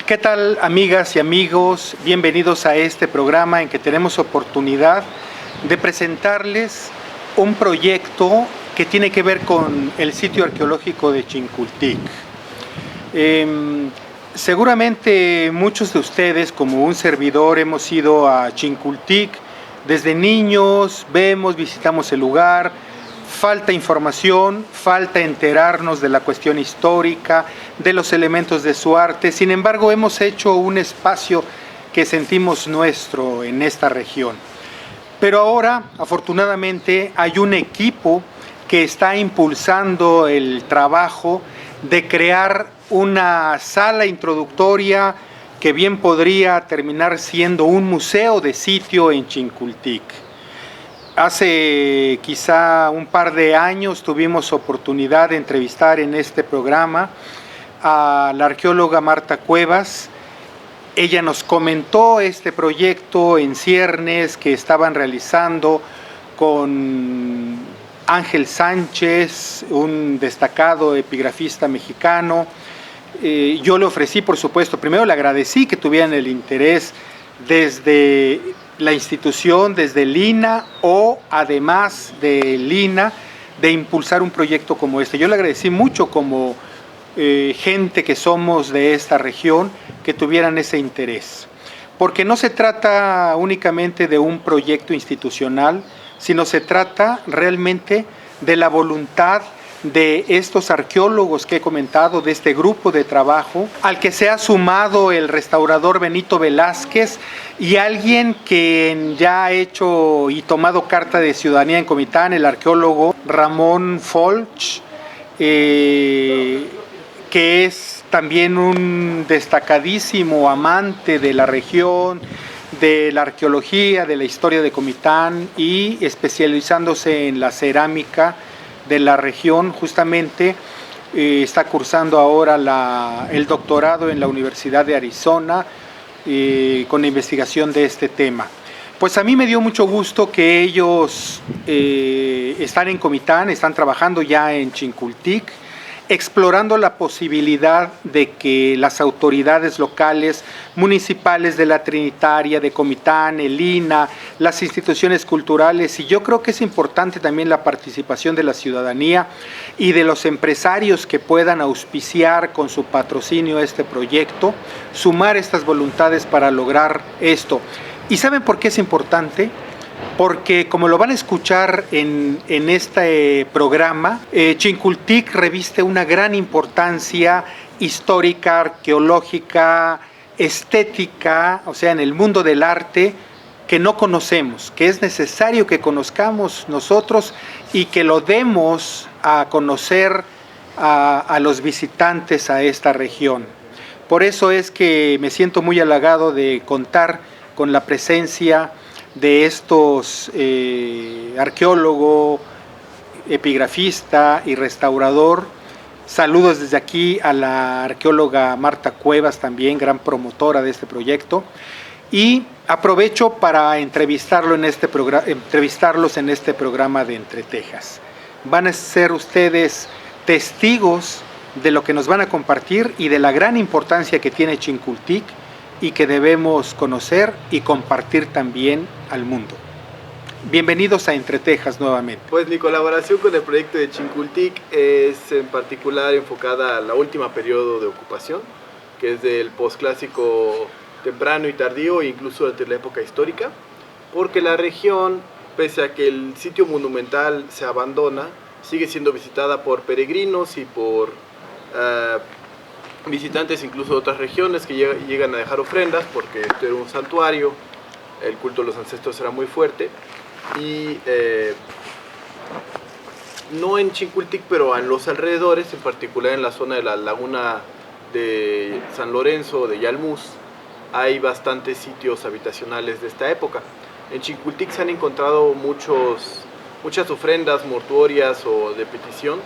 ¿Qué tal, amigas y amigos? Bienvenidos a este programa en que tenemos oportunidad de presentarles un proyecto que tiene que ver con el sitio arqueológico de Chincultic. Seguramente muchos de ustedes, como un servidor, hemos ido a Chincultic desde niños, visitamos el lugar. Falta información, falta enterarnos de la cuestión histórica, de los elementos de su arte. Sin embargo, hemos hecho un espacio que sentimos nuestro en esta región. Pero ahora, afortunadamente, hay un equipo que está impulsando el trabajo de crear una sala introductoria que bien podría terminar siendo un museo de sitio en Chincultic. Hace quizá un par de años tuvimos oportunidad de entrevistar en este programa a la arqueóloga Marta Cuevas. Ella nos comentó este proyecto en ciernes que estaban realizando con Ángel Sánchez, un destacado epigrafista mexicano. Yo le ofrecí, por supuesto, primero le agradecí que tuvieran el interés desde la institución, desde el INAH o además del INAH, de impulsar un proyecto como este. Yo le agradecí mucho como gente que somos de esta región, que tuvieran ese interés. Porque no se trata únicamente de un proyecto institucional, sino se trata realmente de la voluntad de estos arqueólogos que he comentado, de este grupo de trabajo, al que se ha sumado el restaurador Benito Velázquez y alguien que ya ha hecho y tomado carta de ciudadanía en Comitán, el arqueólogo Ramón Folch, que es también un destacadísimo amante de la región, de la arqueología, de la historia de Comitán y especializándose en la cerámica de la región. Justamente está cursando ahora el doctorado en la Universidad de Arizona con la investigación de este tema. Pues a mí me dio mucho gusto que ellos están en Comitán, están trabajando ya en Chincultic, explorando la posibilidad de que las autoridades locales, municipales de la Trinitaria, de Comitán, el INAH, las instituciones culturales, y yo creo que es importante también la participación de la ciudadanía y de los empresarios que puedan auspiciar con su patrocinio este proyecto, sumar estas voluntades para lograr esto. ¿Y saben por qué es importante? Porque, como lo van a escuchar en este programa, Chincultic reviste una gran importancia histórica, arqueológica, estética, o sea, en el mundo del arte, que no conocemos, que es necesario que conozcamos nosotros y que lo demos a conocer a los visitantes a esta región. Por eso es que me siento muy halagado de contar con la presencia de estos arqueólogo, epigrafista y restaurador. Saludos desde aquí a la arqueóloga Marta Cuevas, también gran promotora de este proyecto. Y aprovecho para entrevistarlos en este programa de Entre Tejas. Van a ser ustedes testigos de lo que nos van a compartir y de la gran importancia que tiene Chincultic y que debemos conocer y compartir también al mundo. Bienvenidos a Entre Tejas nuevamente. Pues mi colaboración con el proyecto de Chincultic es en particular enfocada a la última periodo de ocupación, que es del posclásico temprano y tardío, incluso durante la época histórica, porque la región, pese a que el sitio monumental se abandona, sigue siendo visitada por peregrinos y por visitantes incluso de otras regiones que llegan a dejar ofrendas, porque esto era un santuario, el culto de los ancestros era muy fuerte, y no en Chincultic, pero en los alrededores, en particular en la zona de la laguna de San Lorenzo, de Yalmuz, hay bastantes sitios habitacionales de esta época. En Chincultic se han encontrado muchas ofrendas mortuorias o de petición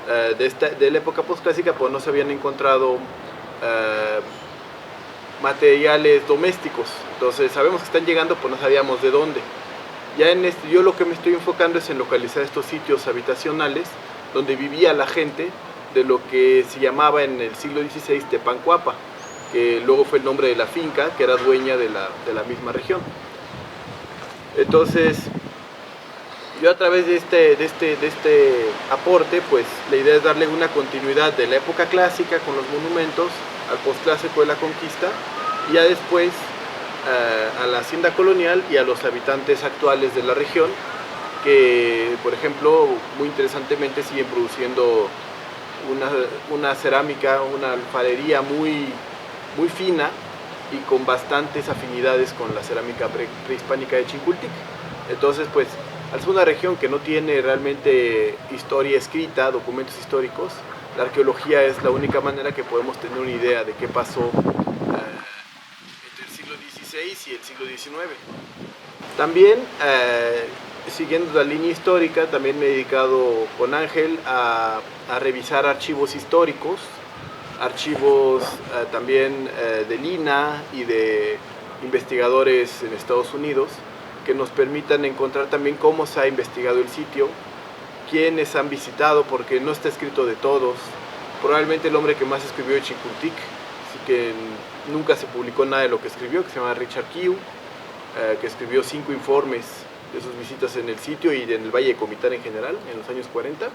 de la época postclásica, pues no se habían encontrado materiales domésticos. Entonces sabemos que están llegando, pues no sabíamos de dónde. Ya yo lo que me estoy enfocando es en localizar estos sitios habitacionales donde vivía la gente de lo que se llamaba en el siglo XVI Tepancuapa, que luego fue el nombre de la finca, que era dueña de la misma región. Entonces, yo a través de este aporte, pues la idea es darle una continuidad de la época clásica con los monumentos, al posclásico de la conquista, y ya después a la hacienda colonial y a los habitantes actuales de la región, que por ejemplo muy interesantemente siguen produciendo una cerámica, una alfarería muy fina y con bastantes afinidades con la cerámica prehispánica de Chincultic. Entonces, pues al ser una región que no tiene realmente historia escrita, documentos históricos, la arqueología es la única manera que podemos tener una idea de qué pasó entre el siglo XVI y el siglo XIX. También, siguiendo la línea histórica, también me he dedicado con Ángel a revisar archivos históricos, archivos también del INAH y de investigadores en Estados Unidos, que nos permitan encontrar también cómo se ha investigado el sitio, quiénes han visitado, porque no está escrito de todos. Probablemente el hombre que más escribió de Chincultic, así que nunca se publicó nada de lo que escribió, que se llama Richard Kew, que escribió 5 informes de sus visitas en el sitio y en el Valle de Comitán en general, en los años 40.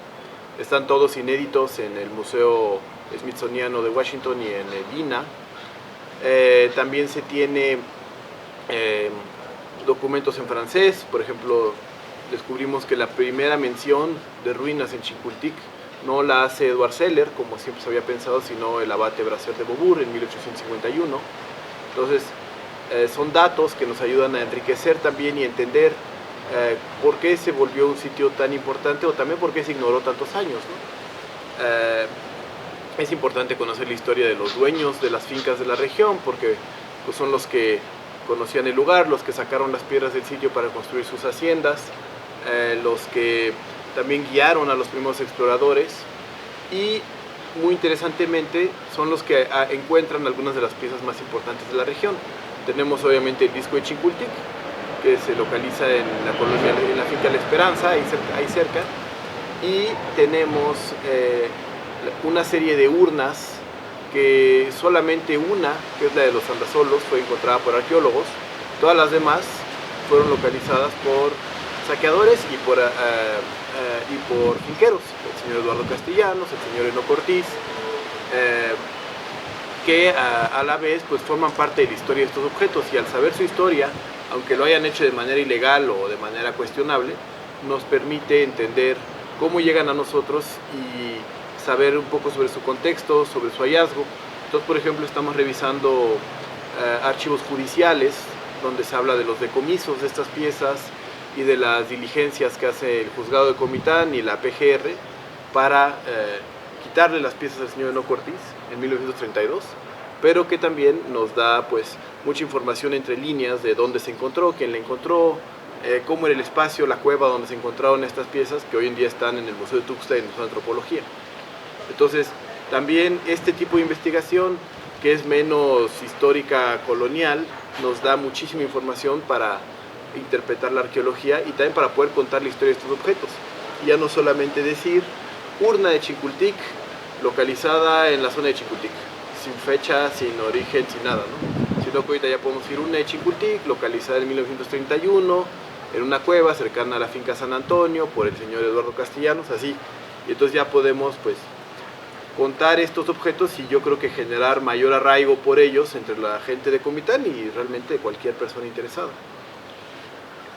Están todos inéditos en el Museo Smithsoniano de Washington y en el INAH. También se tiene documentos en francés. Por ejemplo, descubrimos que la primera mención de ruinas en Chincultic no la hace Edward Seller, como siempre se había pensado, sino el abate Bracer de Beaubourg en 1851. Entonces, son datos que nos ayudan a enriquecer también y entender por qué se volvió un sitio tan importante, o también por qué se ignoró tantos años, ¿no? Es importante conocer la historia de los dueños de las fincas de la región, porque pues, son los que conocían el lugar, los que sacaron las piedras del sitio para construir sus haciendas, los que también guiaron a los primeros exploradores, y muy interesantemente son los que encuentran algunas de las piezas más importantes de la región. Tenemos obviamente el disco de Chincultic, que se localiza en la colonia, en la finca La Esperanza, ahí cerca, y tenemos una serie de urnas, que solamente una, que es la de los Andasolos, fue encontrada por arqueólogos. Todas las demás fueron localizadas por saqueadores y por finqueros, el señor Eduardo Castellanos, el señor Enoc Ortiz, que a la vez pues forman parte de la historia de estos objetos, y al saber su historia, aunque lo hayan hecho de manera ilegal o de manera cuestionable, nos permite entender cómo llegan a nosotros y saber un poco sobre su contexto, sobre su hallazgo. Entonces, por ejemplo, estamos revisando archivos judiciales donde se habla de los decomisos de estas piezas y de las diligencias que hace el juzgado de Comitán y la PGR para quitarle las piezas al señor Enoc Ortiz en 1932, pero que también nos da pues mucha información entre líneas de dónde se encontró, quién la encontró, cómo era el espacio, la cueva donde se encontraron estas piezas, que hoy en día están en el Museo de Tuxtla y en el Museo de Antropología. Entonces, también este tipo de investigación, que es menos histórica colonial, nos da muchísima información para interpretar la arqueología y también para poder contar la historia de estos objetos. Y ya no solamente decir urna de Chincultic localizada en la zona de Chincultic, sin fecha, sin origen, sin nada, ¿no? Sino que ahorita ya podemos decir urna de Chincultic localizada en 1931 en una cueva cercana a la finca San Antonio por el señor Eduardo Castellanos, así. Y entonces ya podemos pues contar estos objetos y yo creo que generar mayor arraigo por ellos entre la gente de Comitán y realmente cualquier persona interesada.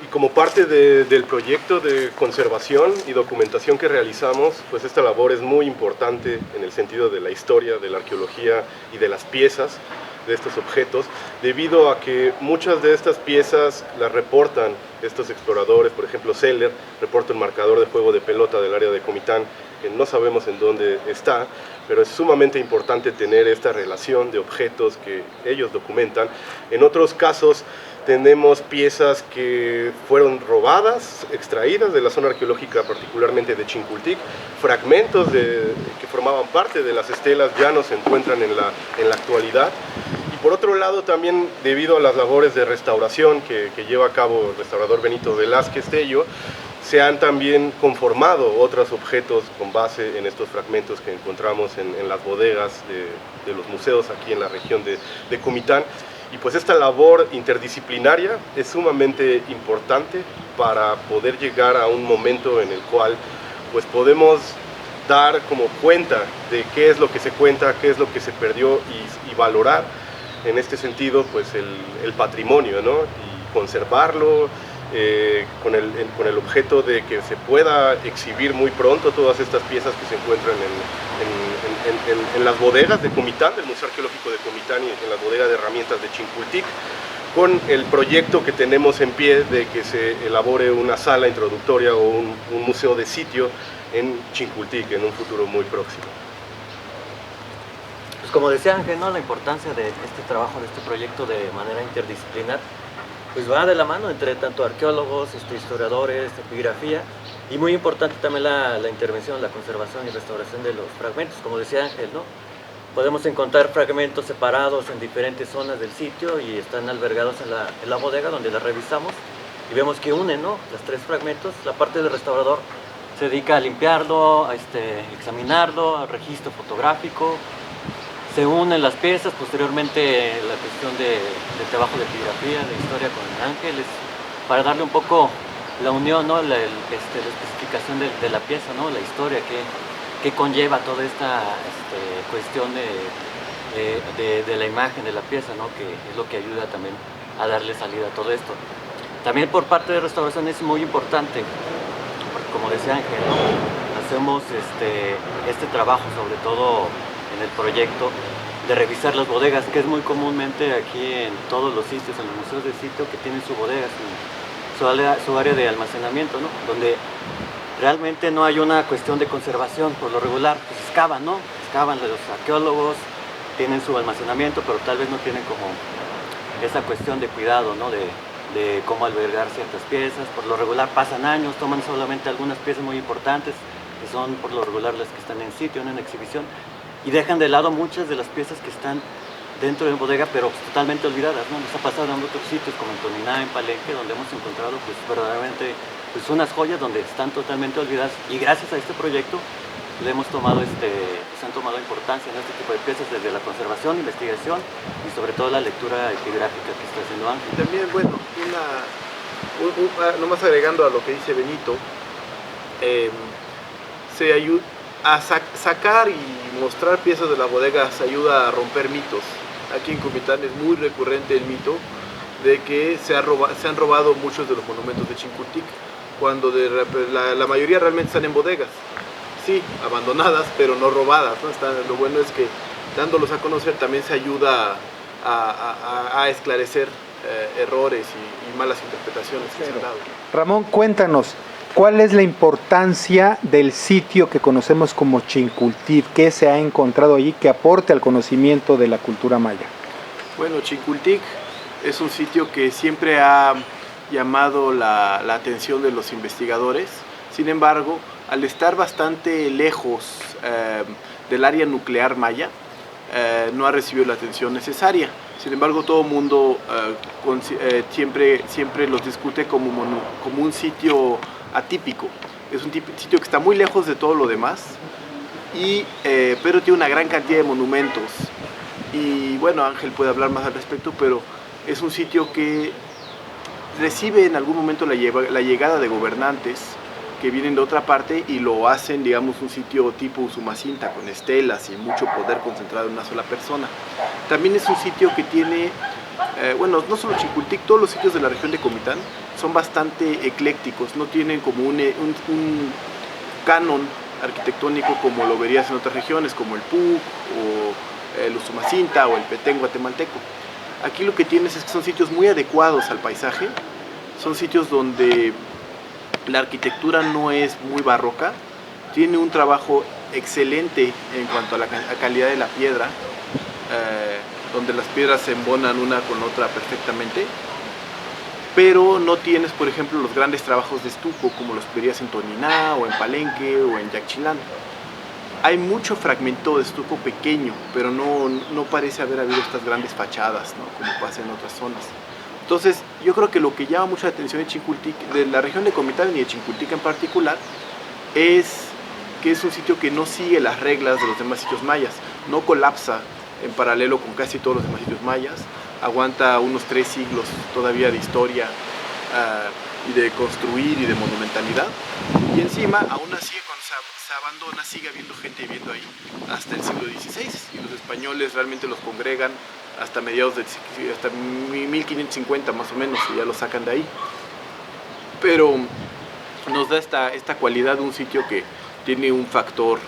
Y como parte del proyecto de conservación y documentación que realizamos, pues esta labor es muy importante en el sentido de la historia, de la arqueología y de las piezas de estos objetos, debido a que muchas de estas piezas las reportan estos exploradores. Por ejemplo, Seller reporta un marcador de juego de pelota del área de Comitán, que no sabemos en dónde está, pero es sumamente importante tener esta relación de objetos que ellos documentan. En otros casos tenemos piezas que fueron robadas, extraídas de la zona arqueológica, particularmente de Chincultic. Fragmentos que formaban parte de las estelas ya no se encuentran en la actualidad. Y por otro lado, también debido a las labores de restauración que lleva a cabo el restaurador Benito Velázquez Tello, se han también conformado otros objetos con base en estos fragmentos que encontramos en las bodegas de los museos aquí en la región de Comitán. Y pues esta labor interdisciplinaria es sumamente importante para poder llegar a un momento en el cual pues podemos dar como cuenta de qué es lo que se cuenta, qué es lo que se perdió y valorar en este sentido pues el patrimonio, ¿no? Y conservarlo con el objeto de que se pueda exhibir muy pronto todas estas piezas que se encuentran en las bodegas de Comitán, del Museo Arqueológico de Comitán, y en la bodega de herramientas de Chincultic, con el proyecto que tenemos en pie de que se elabore una sala introductoria o un museo de sitio en Chincultic en un futuro muy próximo. Pues como decía Ángel, ¿no? La importancia de este trabajo, de este proyecto de manera interdisciplinar, pues va de la mano entre tanto arqueólogos, historiadores, epigrafía, y muy importante también la intervención, la conservación y restauración de los fragmentos, como decía Ángel, ¿no? Podemos encontrar fragmentos separados en diferentes zonas del sitio y están albergados en la bodega donde las revisamos y vemos que unen, ¿no? Los tres fragmentos. La parte del restaurador se dedica a limpiarlo, a examinarlo, al registro fotográfico. Se unen las piezas, posteriormente la cuestión de trabajo de epigrafía, de historia con Ángeles, para darle un poco la unión, ¿no? la especificación de la pieza, ¿no? La historia que conlleva toda esta cuestión de la imagen de la pieza, ¿no? Que es lo que ayuda también a darle salida a todo esto. También por parte de restauración es muy importante, porque como decía Ángel, ¿no? Hacemos este trabajo sobre todo en el proyecto de revisar las bodegas, que es muy comúnmente aquí en todos los sitios, en los museos de sitio, que tienen su bodega, su área de almacenamiento, ¿no? Donde realmente no hay una cuestión de conservación. Por lo regular pues excavan, ¿no? Excavan los arqueólogos, tienen su almacenamiento, pero tal vez no tienen como esa cuestión de cuidado, ¿no? De cómo albergar ciertas piezas. Por lo regular pasan años, toman solamente algunas piezas muy importantes, que son por lo regular las que están en sitio, ¿no? En exhibición, y dejan de lado muchas de las piezas que están dentro de la bodega, pero totalmente olvidadas, ¿no? Nos ha pasado en otros sitios como en Toniná, en Palenque, donde hemos encontrado pues verdaderamente pues unas joyas donde están totalmente olvidadas, y gracias a este proyecto le hemos tomado se han tomado importancia en este tipo de piezas, desde la conservación, investigación y sobre todo la lectura epigráfica que está haciendo Ángel. Y también, bueno, nomás agregando a lo que dice Benito, se ayuda a sacar y mostrar piezas de las bodegas, ayuda a romper mitos. Aquí en Comitán es muy recurrente el mito de que se han robado muchos de los monumentos de Chincultic, cuando la mayoría realmente están en bodegas, sí, abandonadas, pero no robadas, ¿no? Lo bueno es que dándolos a conocer también se ayuda a esclarecer errores y malas interpretaciones que se han dado. Ramón, cuéntanos, ¿cuál es la importancia del sitio que conocemos como Chincultic? ¿Qué se ha encontrado allí que aporte al conocimiento de la cultura maya? Bueno, Chincultic es un sitio que siempre ha llamado la atención de los investigadores. Sin embargo, al estar bastante lejos del área nuclear maya, no ha recibido la atención necesaria. Sin embargo, todo el mundo siempre los discute como un sitio atípico. Es un sitio que está muy lejos de todo lo demás, pero tiene una gran cantidad de monumentos. Y bueno, Ángel puede hablar más al respecto, pero es un sitio que recibe en algún momento la llegada de gobernantes que vienen de otra parte y lo hacen, digamos, un sitio tipo Usumacinta, con estelas y mucho poder concentrado en una sola persona. También es un sitio que tiene, bueno, no solo Chincultic, todos los sitios de la región de Comitán son bastante eclécticos, no tienen como un canon arquitectónico como lo verías en otras regiones, como el Puc, o el Usumacinta, o el Petén guatemalteco. Aquí lo que tienes es que son sitios muy adecuados al paisaje, son sitios donde la arquitectura no es muy barroca, tiene un trabajo excelente en cuanto a la calidad de la piedra, donde las piedras se embonan una con otra perfectamente, pero no tienes, por ejemplo, los grandes trabajos de estuco como los verías en Toniná, o en Palenque, o en Yaxchilán. Hay mucho fragmento de estuco pequeño, pero no parece haber habido estas grandes fachadas, ¿no? Como pasa en otras zonas. Entonces, yo creo que lo que llama mucho la atención de Chincultic, de la región de Comitán y de Chincultic en particular, es que es un sitio que no sigue las reglas de los demás sitios mayas, no colapsa en paralelo con casi todos los demás sitios mayas, aguanta unos 3 siglos todavía de historia y de construir y de monumentalidad, y encima, aún así, cuando se abandona, sigue habiendo gente viviendo ahí hasta el siglo XVI, y los españoles realmente los congregan hasta mediados de hasta 1550 más o menos, y ya lo sacan de ahí. Pero nos da esta cualidad de un sitio que tiene un factor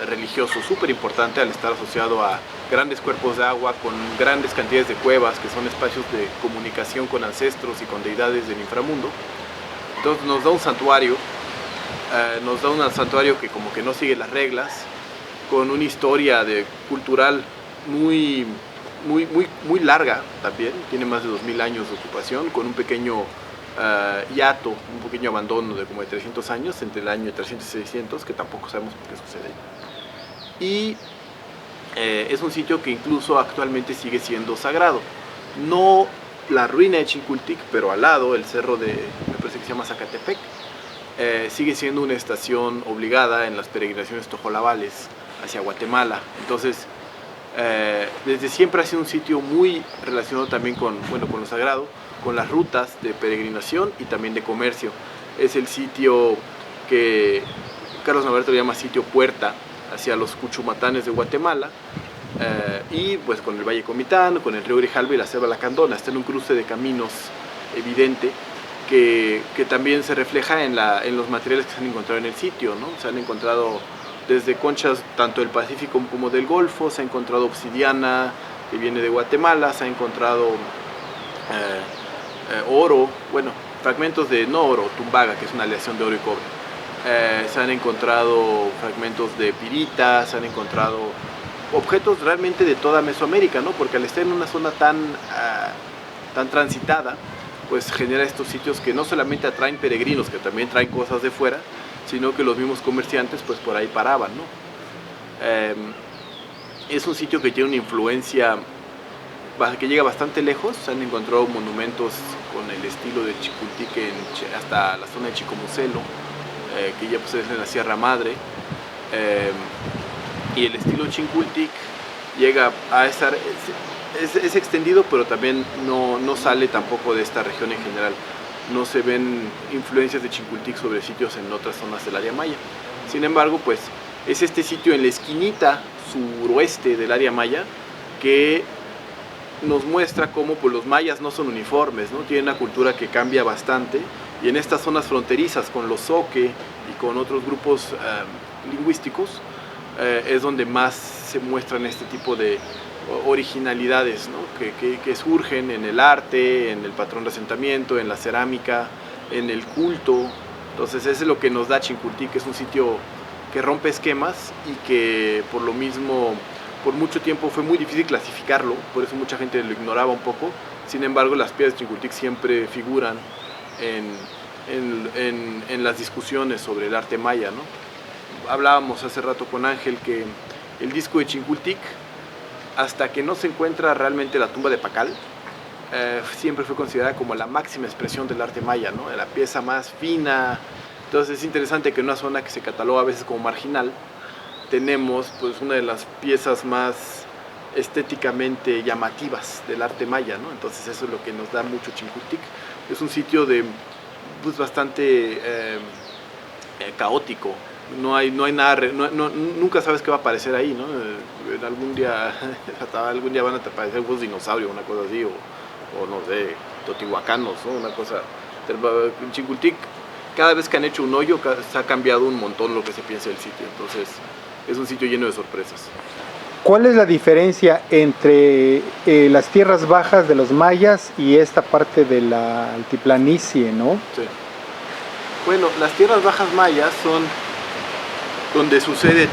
religioso súper importante al estar asociado a grandes cuerpos de agua, con grandes cantidades de cuevas, que son espacios de comunicación con ancestros y con deidades del inframundo. Entonces nos da un santuario que como que no sigue las reglas, con una historia cultural muy larga también, tiene más de 2000 años de ocupación, con un pequeño hiato, un pequeño abandono de como de 300 años, entre el año 300 y 600, que tampoco sabemos por qué sucede. Y es un sitio que incluso actualmente sigue siendo sagrado. No la ruina de Chincultic, pero al lado, el cerro me parece que se llama Zacatepec, sigue siendo una estación obligada en las peregrinaciones tojolabales hacia Guatemala. Entonces, desde siempre ha sido un sitio muy relacionado también con lo sagrado, con las rutas de peregrinación y también de comercio. Es el sitio que Carlos Navarrete lo llama sitio puerta hacia los Cuchumatanes de Guatemala, y pues con el Valle Comitán, con el río Grijalva y la Selva Lacandona. Está en un cruce de caminos evidente que también se refleja en los materiales que se han encontrado en el sitio, ¿no? Se han encontrado desde conchas tanto del Pacífico como del Golfo, se ha encontrado obsidiana que viene de Guatemala, se ha encontrado oro, fragmentos de no oro, tumbaga, que es una aleación de oro y cobre. Se han encontrado fragmentos de pirita, se han encontrado objetos realmente de toda Mesoamérica, ¿no? Porque al estar en una zona tan transitada, pues genera estos sitios que no solamente atraen peregrinos, que también traen cosas de fuera, sino que los mismos comerciantes pues por ahí paraban, ¿no? Es un sitio que tiene una influencia que llega bastante lejos. Se han encontrado monumentos con el estilo de Chincultic hasta la zona de Chicomucelo, que ya pues es en la Sierra Madre, y el estilo Chincultic llega a estar, es extendido, pero también no sale tampoco de esta región en general. No se ven influencias de Chincultic sobre sitios en otras zonas del área maya. Sin embargo, pues es este sitio en la esquinita suroeste del área maya que nos muestra cómo pues, los mayas no son uniformes, ¿no? Tienen una cultura que cambia bastante, y en estas zonas fronterizas con los Zoque y con otros grupos lingüísticos es donde más se muestran este tipo de originalidades, ¿no? que surgen en el arte, en el patrón de asentamiento, en la cerámica, en el culto. Entonces eso es lo que nos da Chincultic, que es un sitio que rompe esquemas y que por lo mismo por mucho tiempo fue muy difícil clasificarlo, por eso mucha gente lo ignoraba un poco. Sin embargo, las piedras de Chincultic siempre figuran en las discusiones sobre el arte maya, ¿no? Hablábamos hace rato con Ángel que el disco de Chincultic, hasta que no se encuentra realmente la tumba de Pacal, siempre fue considerada como la máxima expresión del arte maya, ¿no? La pieza más fina. Entonces es interesante que en una zona que se cataloga a veces como marginal, tenemos pues una de las piezas más estéticamente llamativas del arte maya, ¿no? Entonces eso es lo que nos da mucho Chincultic. Es un sitio pues bastante caótico. No hay nada, nunca sabes qué va a aparecer ahí, ¿no? Algún día van a aparecer unos dinosaurios, una cosa así, o no sé, totihuacanos, ¿no? Una cosa. En Chincultic, cada vez que han hecho un hoyo, se ha cambiado un montón lo que se piensa del sitio. Entonces, es un sitio lleno de sorpresas. ¿Cuál es la diferencia entre las tierras bajas de los mayas y esta parte de la altiplanicie, no? Sí. Bueno, las tierras bajas mayas son donde sucede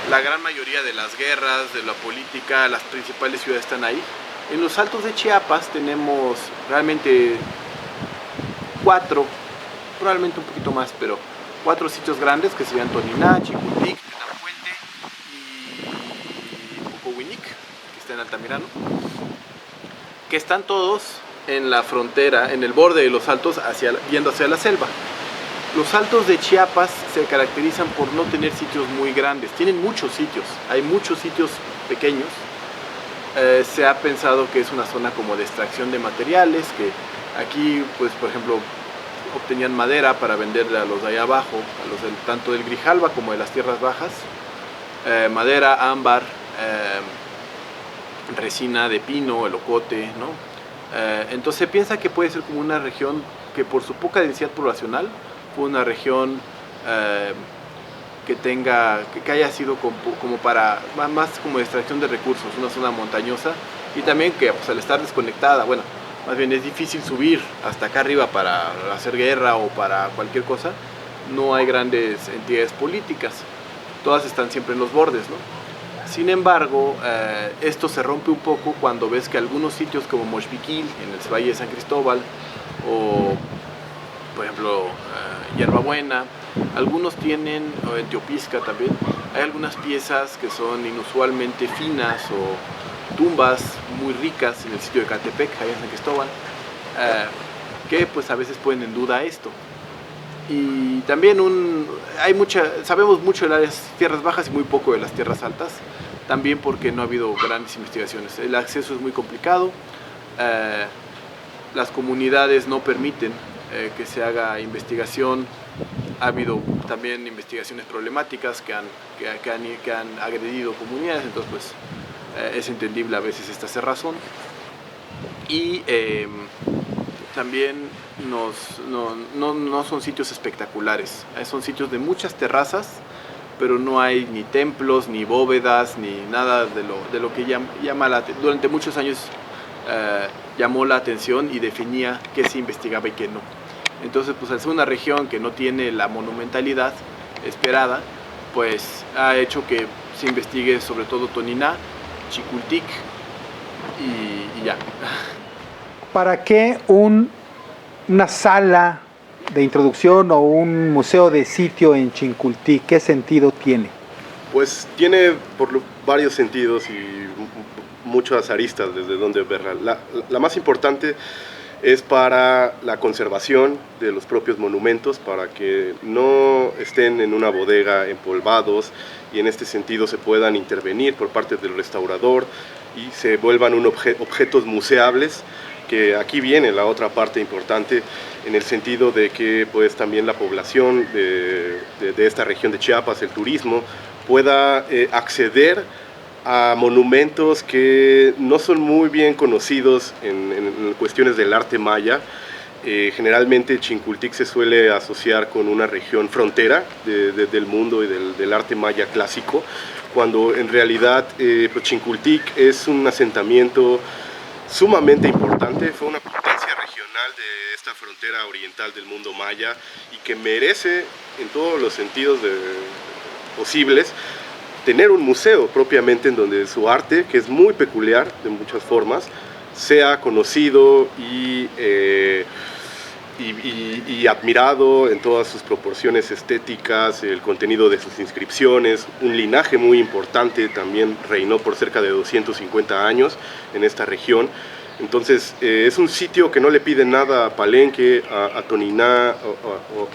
la gran mayoría de las guerras, de la política, las principales ciudades están ahí. En los altos de Chiapas tenemos realmente 4, probablemente un poquito más, pero 4 sitios grandes que serían Toniná, Chincultic, Tenapuente y Pocohuinic, que está en Altamirano, que están todos en la frontera, en el borde de los altos, viendo hacia la selva. Los altos de Chiapas se caracterizan por no tener sitios muy grandes, tienen muchos sitios, hay muchos sitios pequeños. Se ha pensado que es una zona como de extracción de materiales, que aquí, pues por ejemplo, obtenían madera para venderle a los de allá abajo, a los tanto del Grijalva como de las tierras bajas, madera, ámbar, resina de pino, elocote, ¿no? Entonces se piensa que puede ser como una región que por su poca densidad poblacional fue una región que haya sido como para más como de extracción de recursos, una zona montañosa, y también que pues, al estar desconectada, bueno, más bien es difícil subir hasta acá arriba para hacer guerra o para cualquier cosa, no hay grandes entidades políticas, todas están siempre en los bordes, ¿no? Sin embargo, esto se rompe un poco cuando ves que algunos sitios como Moxpiquil, en el Valle de San Cristóbal, o por ejemplo Hierbabuena, algunos tienen, o en Teopisca también, hay algunas piezas que son inusualmente finas o tumbas muy ricas en el sitio de Catepec, allá en San Cristóbal, que pues a veces ponen en duda esto. Y también sabemos mucho de las tierras bajas y muy poco de las tierras altas, también porque no ha habido grandes investigaciones. El acceso es muy complicado, las comunidades no permiten que se haga investigación. Ha habido también investigaciones problemáticas que han agredido comunidades, entonces pues es entendible a veces esta cerrazón. Y también no son sitios espectaculares, son sitios de muchas terrazas, pero no hay ni templos, ni bóvedas, ni nada de lo que durante muchos años llamó la atención y definía qué se investigaba y qué no. Entonces, pues al ser una región que no tiene la monumentalidad esperada, pues ha hecho que se investigue sobre todo Toniná, Chicultic y ya. ¿Para qué una sala de introducción o un museo de sitio en Chincultic? ¿Qué sentido tiene? Pues tiene varios sentidos y muchas aristas desde donde verla. La más importante es para la conservación de los propios monumentos, para que no estén en una bodega empolvados y en este sentido se puedan intervenir por parte del restaurador y se vuelvan objetos museables, que aquí viene la otra parte importante en el sentido de que pues también la población de esta región de Chiapas, el turismo, pueda acceder a monumentos que no son muy bien conocidos en cuestiones del arte maya. Generalmente Chincultic se suele asociar con una región frontera del mundo y del arte maya clásico, cuando en realidad pues Chincultic es un asentamiento sumamente importante, fue una potencia regional de esta frontera oriental del mundo maya y que merece en todos los sentidos posibles tener un museo propiamente en donde su arte, que es muy peculiar de muchas formas, sea conocido y admirado en todas sus proporciones estéticas, el contenido de sus inscripciones. Un linaje muy importante también reinó por cerca de 250 años en esta región. Entonces es un sitio que no le pide nada a Palenque, a Toniná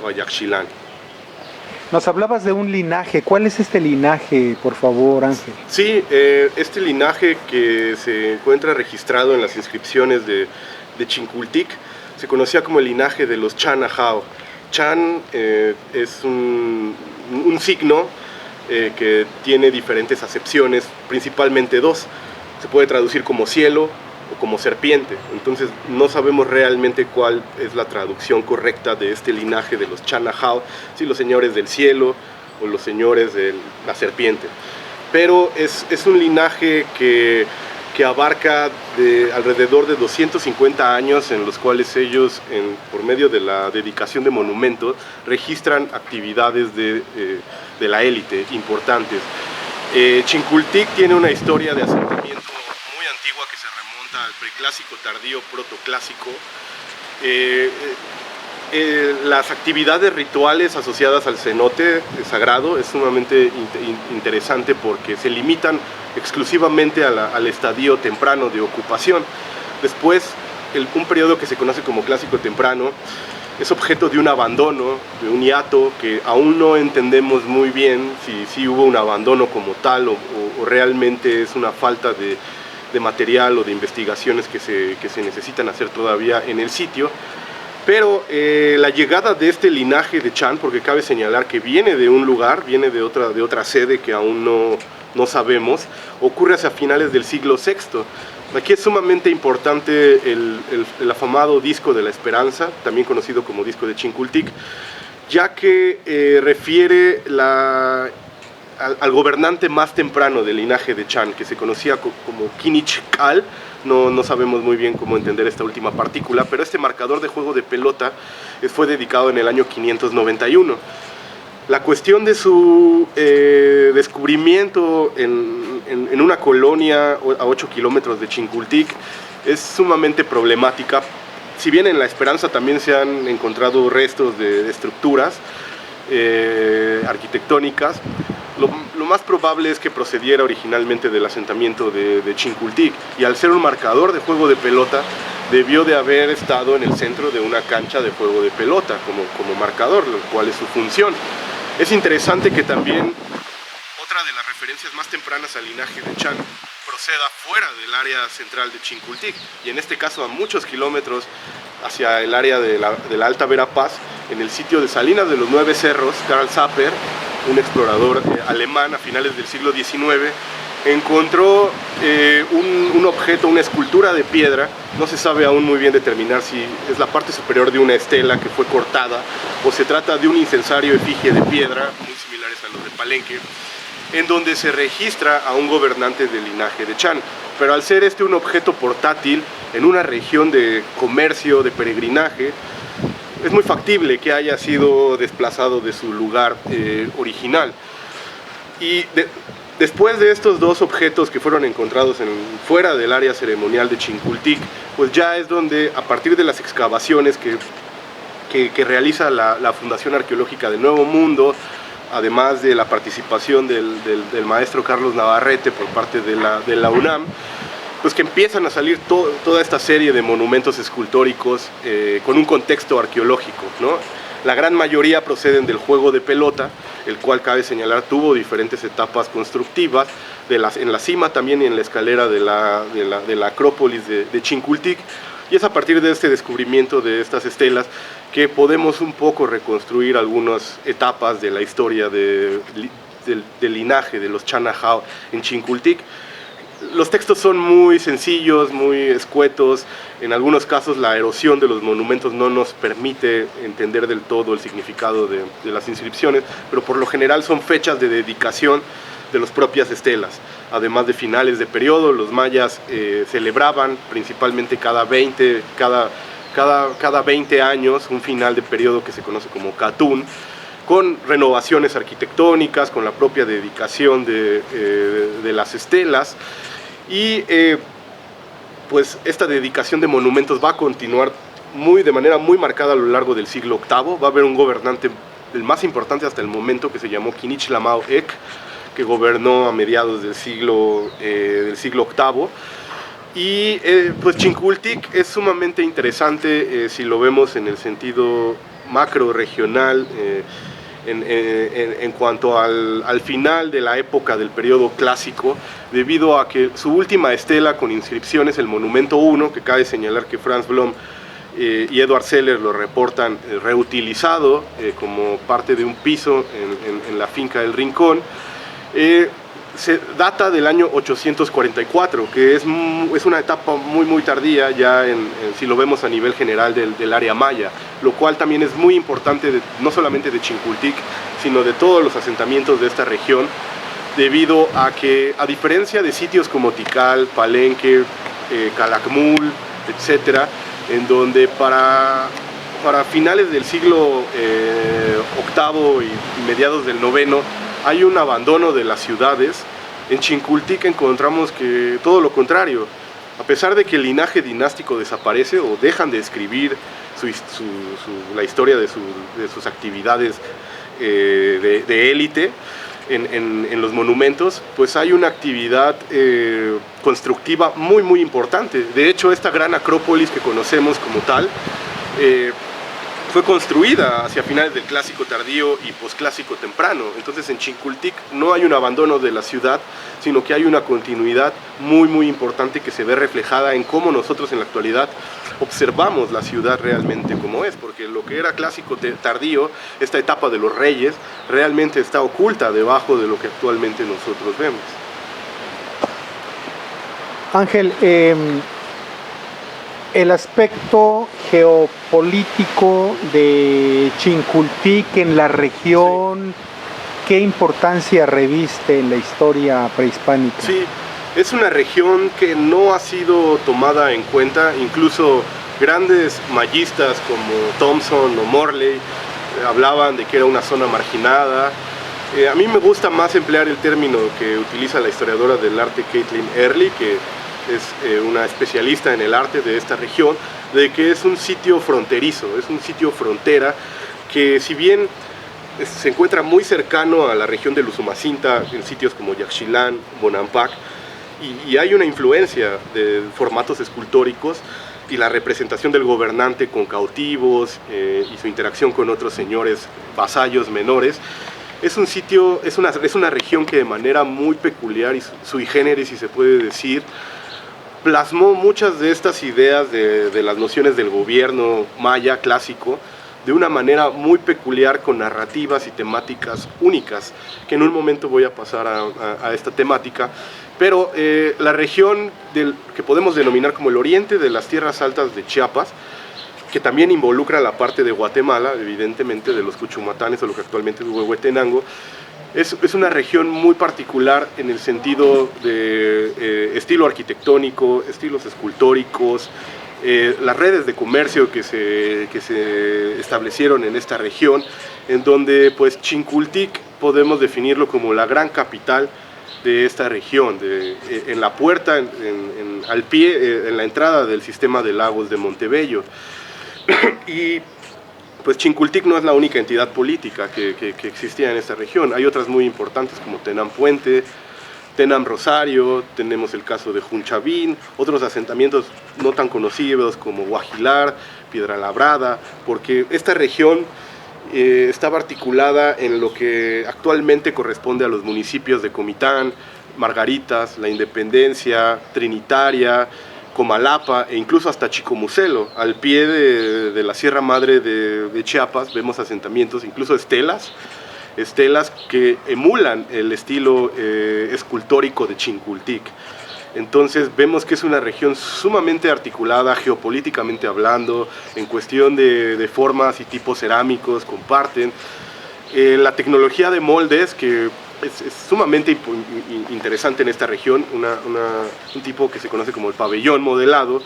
o a Yaxchilán. Nos hablabas de un linaje. ¿Cuál es este linaje, por favor, Ángel? Sí, este linaje que se encuentra registrado en las inscripciones de Chincultic se conocía como el linaje de los Chan Ajao. Chan es un signo que tiene diferentes acepciones, principalmente dos. Se puede traducir como cielo o como serpiente. Entonces no sabemos realmente cuál es la traducción correcta de este linaje de los Chan Ajao, si los señores del cielo o los señores de la serpiente. Pero es un linaje que abarca alrededor de 250 años en los cuales ellos, por medio de la dedicación de monumentos, registran actividades de la élite importantes. Chincultic tiene una historia de asentamiento muy antigua que se remonta al preclásico tardío protoclásico. Las actividades rituales asociadas al cenote sagrado es sumamente interesante porque se limitan exclusivamente al estadio temprano de ocupación. Después un periodo que se conoce como Clásico Temprano es objeto de un abandono, de un hiato, que aún no entendemos muy bien si hubo un abandono como tal o realmente es una falta de material o de investigaciones que se necesitan hacer todavía en el sitio. Pero la llegada de este linaje de Chan, porque cabe señalar que viene de un lugar, viene de otra sede que aún no sabemos, ocurre hacia finales del siglo VI. Aquí es sumamente importante el afamado Disco de la Esperanza, también conocido como Disco de Chincultic, ya que refiere al gobernante más temprano del linaje de Chan, que se conocía como Kinich Kal. No sabemos muy bien cómo entender esta última partícula, pero este marcador de juego de pelota fue dedicado en el año 591. La cuestión de su descubrimiento en una colonia a 8 kilómetros de Chincultic es sumamente problemática. Si bien en La Esperanza también se han encontrado restos de estructuras arquitectónicas, lo más probable es que procediera originalmente del asentamiento de Chincultic, y al ser un marcador de juego de pelota debió de haber estado en el centro de una cancha de juego de pelota como marcador, lo cual es su función. Es interesante que también otra de las referencias más tempranas al linaje de Chan proceda fuera del área central de Chincultic, y en este caso a muchos kilómetros hacia el área de la Alta Verapaz, en el sitio de Salinas de los Nueve Cerros. Karl Zapper, un explorador alemán a finales del siglo XIX, encontró un objeto, una escultura de piedra. No se sabe aún muy bien determinar si es la parte superior de una estela que fue cortada o se trata de un incensario efigie de piedra, muy similares a los de Palenque, en donde se registra a un gobernante del linaje de Chan. Pero al ser un objeto portátil en una región de comercio, de peregrinaje, es muy factible que haya sido desplazado de su lugar original. Y después de estos dos objetos que fueron encontrados fuera del área ceremonial de Chincultic, pues ya es donde, a partir de las excavaciones que realiza la Fundación Arqueológica del Nuevo Mundo, además de la participación del maestro Carlos Navarrete por parte de la UNAM, pues que empiezan a salir toda esta serie de monumentos escultóricos con un contexto arqueológico, ¿no? La gran mayoría proceden del juego de pelota, el cual, cabe señalar, tuvo diferentes etapas constructivas, en la cima también y en la escalera de la Acrópolis de Chincultic, y es a partir de este descubrimiento de estas estelas que podemos un poco reconstruir algunas etapas de la historia del linaje de los Chanajao en Chincultic. Los textos son muy sencillos, muy escuetos. En algunos casos la erosión de los monumentos no nos permite entender del todo el significado de las inscripciones, pero por lo general son fechas de dedicación de las propias estelas. Además de finales de periodo, los mayas celebraban principalmente cada 20 años un final de periodo que se conoce como Catún, con renovaciones arquitectónicas, con la propia dedicación de las estelas. Y pues esta dedicación de monumentos va a continuar de manera muy marcada a lo largo del siglo VIII. Va a haber un gobernante, el más importante hasta el momento, que se llamó Kinich Lamao Ek, que gobernó a mediados del siglo VIII. Y pues Chincultic es sumamente interesante si lo vemos en el sentido macro regional, en cuanto al final de la época del periodo clásico, debido a que su última estela con inscripción es el Monumento 1, que cabe señalar que Franz Blom y Edward Seller lo reportan reutilizado como parte de un piso en la finca del Rincón. Se data del año 844, que es una etapa muy tardía ya si lo vemos a nivel general del área maya, lo cual también es muy importante no solamente de Chincultic, sino de todos los asentamientos de esta región, debido a que, a diferencia de sitios como Tikal, Palenque, Calakmul, etcétera, en donde para finales del siglo VIII y mediados del IX hay un abandono de las ciudades, en Chincultic encontramos que todo lo contrario. A pesar de que el linaje dinástico desaparece o dejan de escribir la historia de sus actividades de élite, en los monumentos, pues hay una actividad constructiva muy importante. De hecho, esta gran acrópolis que conocemos como tal, fue construida hacia finales del clásico tardío y posclásico temprano. Entonces en Chincultic no hay un abandono de la ciudad, sino que hay una continuidad muy importante que se ve reflejada en cómo nosotros en la actualidad observamos la ciudad realmente como es, porque lo que era clásico tardío, esta etapa de los reyes, realmente está oculta debajo de lo que actualmente nosotros vemos. Ángel, el aspecto geopolítico de Chincultic en la región, ¿qué importancia reviste en la historia prehispánica? Sí, es una región que no ha sido tomada en cuenta, incluso grandes mayistas como Thompson o Morley hablaban de que era una zona marginada. A mí me gusta más emplear el término que utiliza la historiadora del arte Caitlin Early, que es una especialista en el arte de esta región, de que es un sitio fronterizo, es un sitio frontera que, si bien se encuentra muy cercano a la región de Usumacinta, en sitios como Yaxchilán, Bonampak, y hay una influencia de formatos escultóricos y la representación del gobernante con cautivos y su interacción con otros señores vasallos menores. Es un sitio, es una región que de manera muy peculiar y sui generis, si se puede decir, plasmó muchas de estas ideas de las nociones del gobierno maya clásico de una manera muy peculiar, con narrativas y temáticas únicas, que en un momento voy a pasar a esta temática. Pero la región que podemos denominar como el oriente de las tierras altas de Chiapas, que también involucra la parte de Guatemala, evidentemente de los Cuchumatanes o lo que actualmente es Huehuetenango, es una región muy particular en el sentido de estilo arquitectónico, estilos escultóricos, las redes de comercio que se establecieron en esta región, en donde pues Chincultic podemos definirlo como la gran capital de esta región, en la puerta, al pie, en la entrada del sistema de lagos de Montebello. Y pues Chincultic no es la única entidad política que existía en esta región. Hay otras muy importantes como Tenam Puente, Tenam Rosario, tenemos el caso de Junchavín, otros asentamientos no tan conocidos como Guajilar, Piedra Labrada, porque esta región estaba articulada en lo que actualmente corresponde a los municipios de Comitán, Margaritas, La Independencia, Trinitaria, Comalapa e incluso hasta Chicomucelo. Al pie de la Sierra Madre de Chiapas vemos asentamientos, incluso estelas que emulan el estilo escultórico de Chincultic. Entonces vemos que es una región sumamente articulada geopolíticamente hablando, en cuestión de formas y tipos cerámicos, comparten. La tecnología de moldes, que es sumamente interesante en esta región, un tipo que se conoce como el pabellón modelado,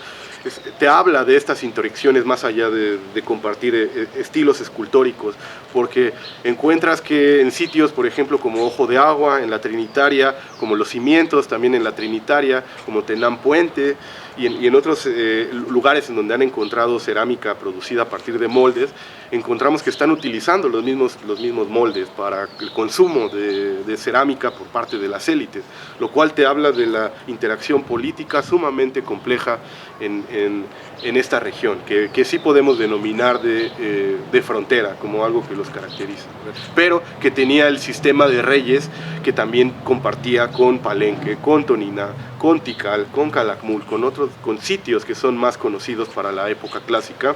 te habla de estas interacciones más allá de compartir estilos escultóricos, porque encuentras que en sitios, por ejemplo, como Ojo de Agua, en la Trinitaria, como Los Cimientos, también en la Trinitaria, como Tenam Puente, y en otros lugares en donde han encontrado cerámica producida a partir de moldes, encontramos que están utilizando los mismos moldes para el consumo de cerámica por parte de las élites, lo cual te habla de la interacción política sumamente compleja en esta región, que sí podemos denominar de frontera, como algo que los caracteriza, pero que tenía el sistema de reyes que también compartía con Palenque, con Toniná, con Tikal, con Calakmul, con sitios que son más conocidos para la época clásica.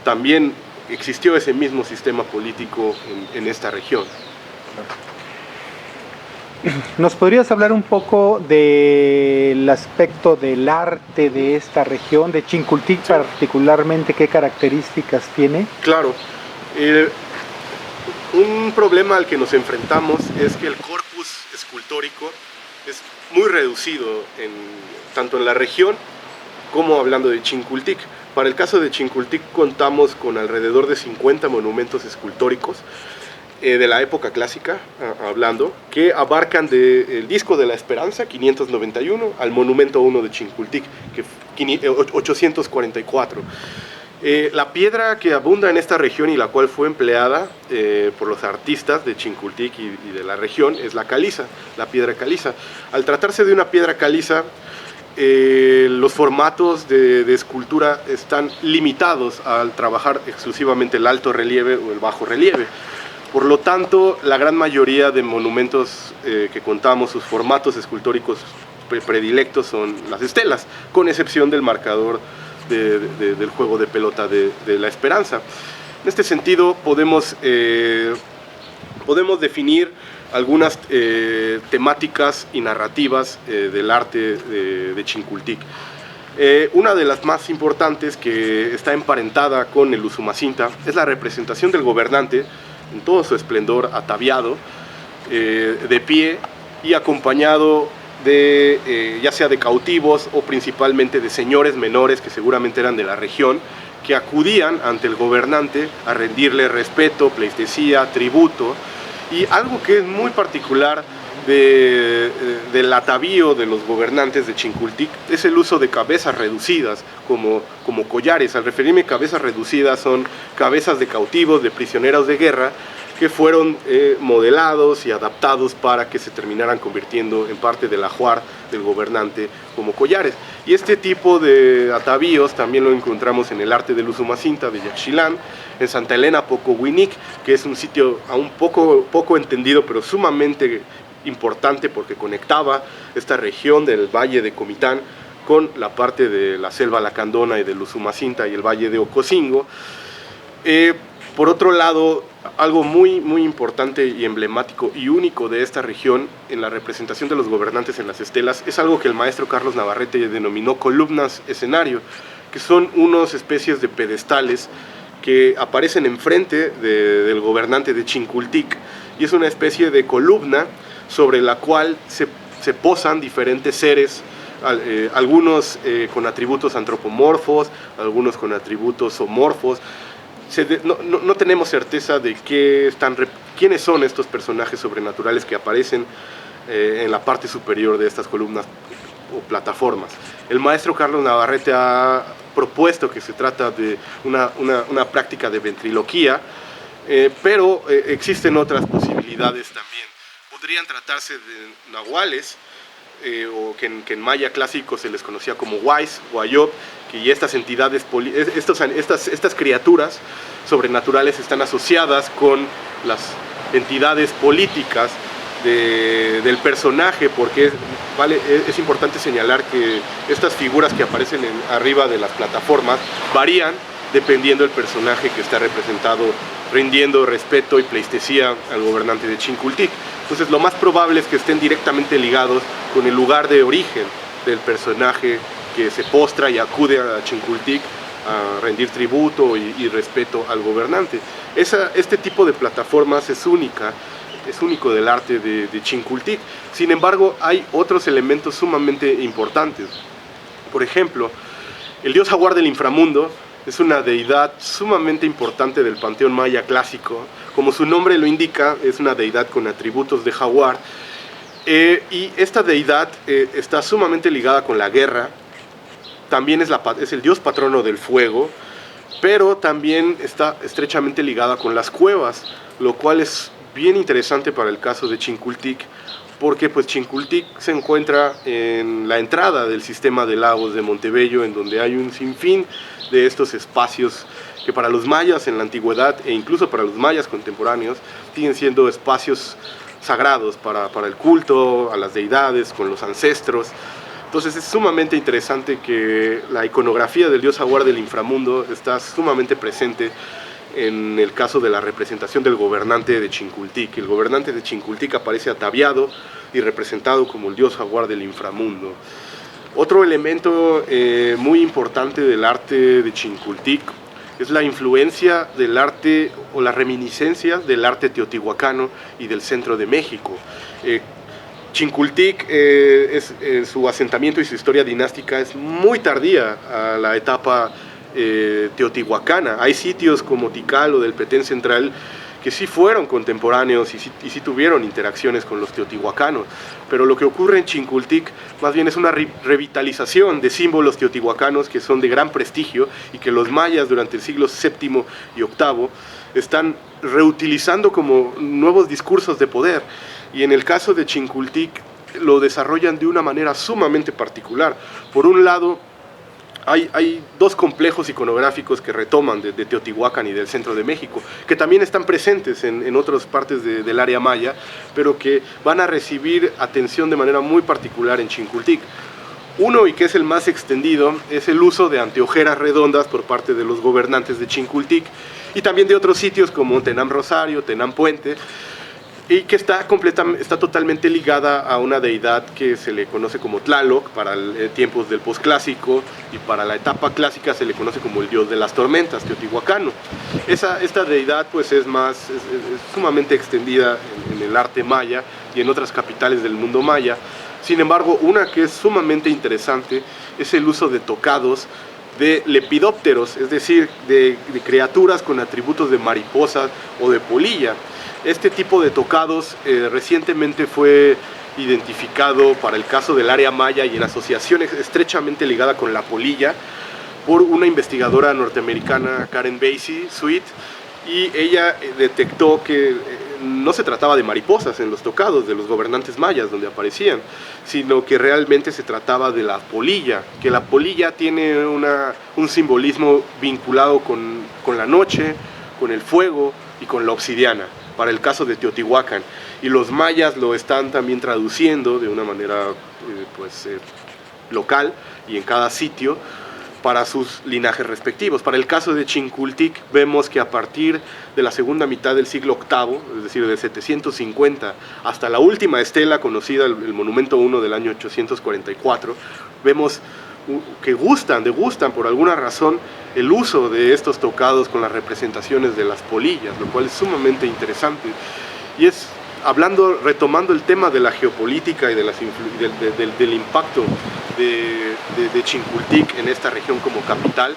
También existió ese mismo sistema político en esta región. ¿Nos podrías hablar un poco del aspecto del arte de esta región, de Chincultic particularmente? ¿Qué características tiene? Claro. Un problema al que nos enfrentamos es que el corpus escultórico es muy reducido tanto en la región como hablando de Chincultic. Para el caso de Chincultic contamos con alrededor de 50 monumentos escultóricos de la época clásica, hablando, que abarcan del Disco de la Esperanza, 591, al Monumento 1 de Chincultic, 844. La piedra que abunda en esta región y la cual fue empleada por los artistas de Chincultic y de la región es la caliza, la piedra caliza. Al tratarse de una piedra caliza, los formatos de escultura están limitados al trabajar exclusivamente el alto relieve o el bajo relieve. Por lo tanto, la gran mayoría de monumentos que contamos, sus formatos escultóricos predilectos son las estelas, con excepción del marcador del juego de pelota de la Esperanza. En este sentido podemos definir algunas temáticas y narrativas del arte de Chincultic. Una de las más importantes, que está emparentada con el Usumacinta, es la representación del gobernante en todo su esplendor, ataviado, de pie y acompañado de ya sea de cautivos o principalmente de señores menores que seguramente eran de la región, que acudían ante el gobernante a rendirle respeto, pleitesía, tributo. Y algo que es muy particular del atavío de los gobernantes de Chincultic es el uso de cabezas reducidas como collares. Al referirme a cabezas reducidas, son cabezas de cautivos, de prisioneros de guerra, que fueron modelados y adaptados para que se terminaran convirtiendo en parte del ajuar del gobernante como collares. Y este tipo de atavíos también lo encontramos en el arte del Usumacinta de Yaxchilán, en Santa Elena Pocohuinic, que es un sitio aún poco entendido, pero sumamente importante porque conectaba esta región del Valle de Comitán con la parte de la selva lacandona y del Usumacinta y el Valle de Ocosingo. Por otro lado, algo muy importante y emblemático y único de esta región en la representación de los gobernantes en las estelas es algo que el maestro Carlos Navarrete denominó columnas escenario, que son unas especies de pedestales que aparecen enfrente del gobernante de Chincultic, y es una especie de columna sobre la cual se posan diferentes seres, algunos con atributos antropomorfos, algunos con atributos zoomorfos. No tenemos certeza de quiénes son estos personajes sobrenaturales que aparecen en la parte superior de estas columnas o plataformas. El maestro Carlos Navarrete ha propuesto que se trata de una práctica de ventriloquía, pero existen otras posibilidades también. Podrían tratarse de nahuales, o que en maya clásico se les conocía como Huays, Huayop, y estas entidades, estas criaturas sobrenaturales están asociadas con las entidades políticas del personaje, porque es importante señalar que estas figuras que aparecen arriba de las plataformas varían dependiendo del personaje que está representado, rindiendo respeto y pleitesía al gobernante de Chincultic. Entonces lo más probable es que estén directamente ligados con el lugar de origen del personaje que se postra y acude a Chincultic a rendir tributo y respeto al gobernante. Este tipo de plataformas es único del arte de Chincultic. Sin embargo, hay otros elementos sumamente importantes. Por ejemplo, el dios jaguar del inframundo es una deidad sumamente importante del panteón maya clásico. Como su nombre lo indica, es una deidad con atributos de jaguar, y esta deidad está sumamente ligada con la guerra. También es el dios patrono del fuego, pero también está estrechamente ligada con las cuevas, lo cual es bien interesante para el caso de Chincultic, porque pues Chincultic se encuentra en la entrada del sistema de lagos de Montebello, en donde hay un sinfín de estos espacios que para los mayas en la antigüedad e incluso para los mayas contemporáneos siguen siendo espacios sagrados para el culto a las deidades, con los ancestros. Entonces es sumamente interesante que la iconografía del dios jaguar del inframundo está sumamente presente en el caso de la representación del gobernante de Chincultic. El gobernante de Chincultic aparece ataviado y representado como el dios jaguar del inframundo. Otro elemento muy importante del arte de Chincultic es la influencia del arte o la reminiscencia del arte teotihuacano y del centro de México. Chincultic, su asentamiento y su historia dinástica es muy tardía a la etapa teotihuacana. Hay sitios como Tikal o del Petén Central que sí fueron contemporáneos y sí tuvieron interacciones con los teotihuacanos, pero lo que ocurre en Chincultic más bien es una revitalización de símbolos teotihuacanos que son de gran prestigio y que los mayas durante el siglo VII y VIII están reutilizando como nuevos discursos de poder, y en el caso de Chincultic lo desarrollan de una manera sumamente particular. Por un lado, hay dos complejos iconográficos que retoman de Teotihuacán y del centro de México, que también están presentes en otras partes del área maya, pero que van a recibir atención de manera muy particular en Chincultic. Uno, y que es el más extendido, es el uso de anteojeras redondas por parte de los gobernantes de Chincultic, y también de otros sitios como Tenam Rosario, Tenam Puente, y que está totalmente ligada a una deidad que se le conoce como Tlaloc para tiempos del posclásico, y para la etapa clásica se le conoce como el dios de las tormentas, Teotihuacano. Esta deidad pues es sumamente extendida en el arte maya y en otras capitales del mundo maya. Sin embargo, una que es sumamente interesante es el uso de tocados de lepidópteros, es decir, de criaturas con atributos de mariposas o de polilla. Este tipo de tocados recientemente fue identificado para el caso del área maya y en asociación estrechamente ligada con la polilla por una investigadora norteamericana, Karen Basie Sweet, y ella detectó que no se trataba de mariposas en los tocados de los gobernantes mayas donde aparecían, sino que realmente se trataba de la polilla, que la polilla tiene un simbolismo vinculado con la noche, con el fuego y con la obsidiana, para el caso de Teotihuacán, y los mayas lo están también traduciendo de una manera local y en cada sitio para sus linajes respectivos. Para el caso de Chincultic vemos que a partir de la segunda mitad del siglo VIII, es decir, de 750 hasta la última estela conocida, el Monumento 1 del año 844, vemos que degustan por alguna razón el uso de estos tocados con las representaciones de las polillas, lo cual es sumamente interesante. Y es retomando el tema de la geopolítica y del impacto de Chincultic en esta región como capital.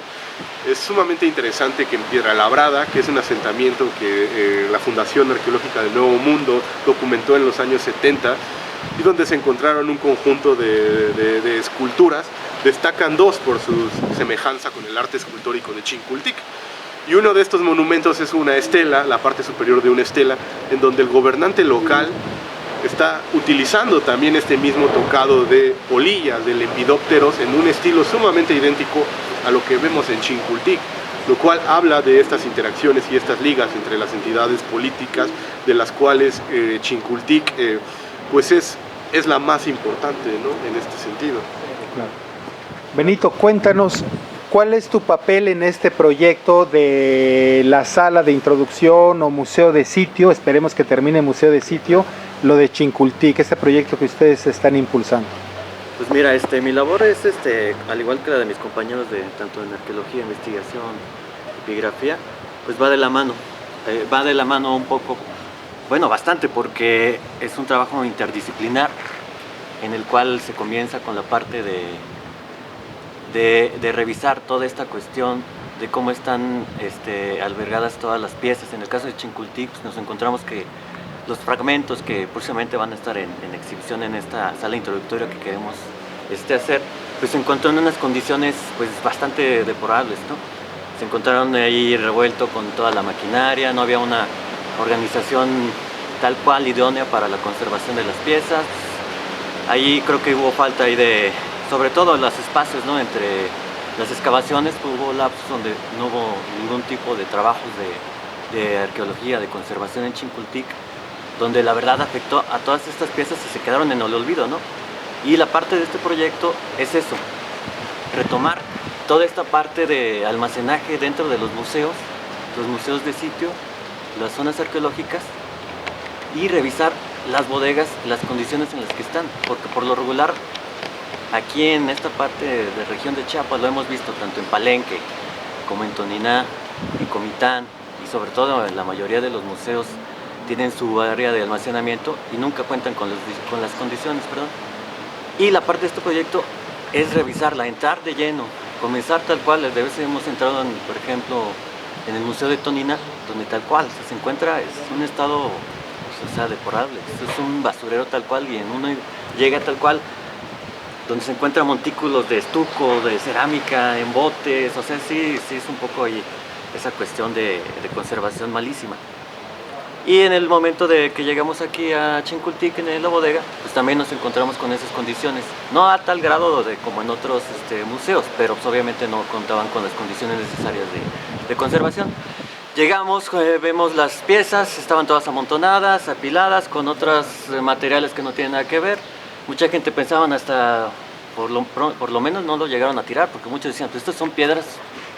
Es sumamente interesante que en Piedra Labrada, que es un asentamiento que la Fundación Arqueológica del Nuevo Mundo documentó en los años 70, y donde se encontraron un conjunto de esculturas, destacan dos por su semejanza con el arte escultórico de Chincultic. Y uno de estos monumentos es una estela, la parte superior de una estela, en donde el gobernante local está utilizando también este mismo tocado de polillas, de lepidópteros, en un estilo sumamente idéntico a lo que vemos en Chincultic, lo cual habla de estas interacciones y estas ligas entre las entidades políticas, de las cuales Chincultic pues es la más importante, ¿no?, en este sentido. Claro. Benito, cuéntanos, ¿cuál es tu papel en este proyecto de la sala de introducción o museo de sitio? Esperemos que termine museo de sitio, lo de Chincultic, este proyecto que ustedes están impulsando. Pues mira, mi labor es, al igual que la de mis compañeros tanto en arqueología, investigación, epigrafía, pues va de la mano un poco, bueno, bastante, porque es un trabajo interdisciplinar en el cual se comienza con la parte de revisar toda esta cuestión de cómo están albergadas todas las piezas. En el caso de Chincultic, pues, nos encontramos que los fragmentos que próximamente van a estar en exhibición en esta sala introductoria que queremos hacer, pues se encontró en unas condiciones pues bastante deplorables, ¿no? Se encontraron ahí revuelto con toda la maquinaria, no había una organización tal cual idónea para la conservación de las piezas. Ahí creo que hubo falta ahí sobre todo en los espacios, ¿no?, entre las excavaciones, hubo lapsos donde no hubo ningún tipo de trabajos de arqueología, de conservación en Chincultic, donde la verdad afectó a todas estas piezas y se quedaron en el olvido, ¿no? Y la parte de este proyecto es eso, retomar toda esta parte de almacenaje dentro de los museos de sitio, las zonas arqueológicas, y revisar las bodegas, las condiciones en las que están, porque por lo regular aquí en esta parte de región de Chiapas lo hemos visto tanto en Palenque como en Toniná, en Comitán, y sobre todo en la mayoría de los museos tienen su área de almacenamiento y nunca cuentan con las condiciones, perdón. Y la parte de este proyecto es revisarla, entrar de lleno, comenzar tal cual, desde veces hemos entrado, por ejemplo, en el Museo de Toniná, donde tal cual se encuentra, es un estado, o sea, deplorable, es un basurero tal cual, y en uno llega tal cual, donde se encuentran montículos de estuco, de cerámica, en botes, o sea, sí es un poco ahí esa cuestión de conservación malísima. Y en el momento de que llegamos aquí a Chincultic, en la bodega, pues también nos encontramos con esas condiciones. No a tal grado como en otros museos, pero pues obviamente no contaban con las condiciones necesarias de conservación. Llegamos, vemos las piezas, estaban todas amontonadas, apiladas, con otros materiales que no tienen nada que ver. Mucha gente pensaban hasta, por lo menos no lo llegaron a tirar, porque muchos decían, pues estas son piedras,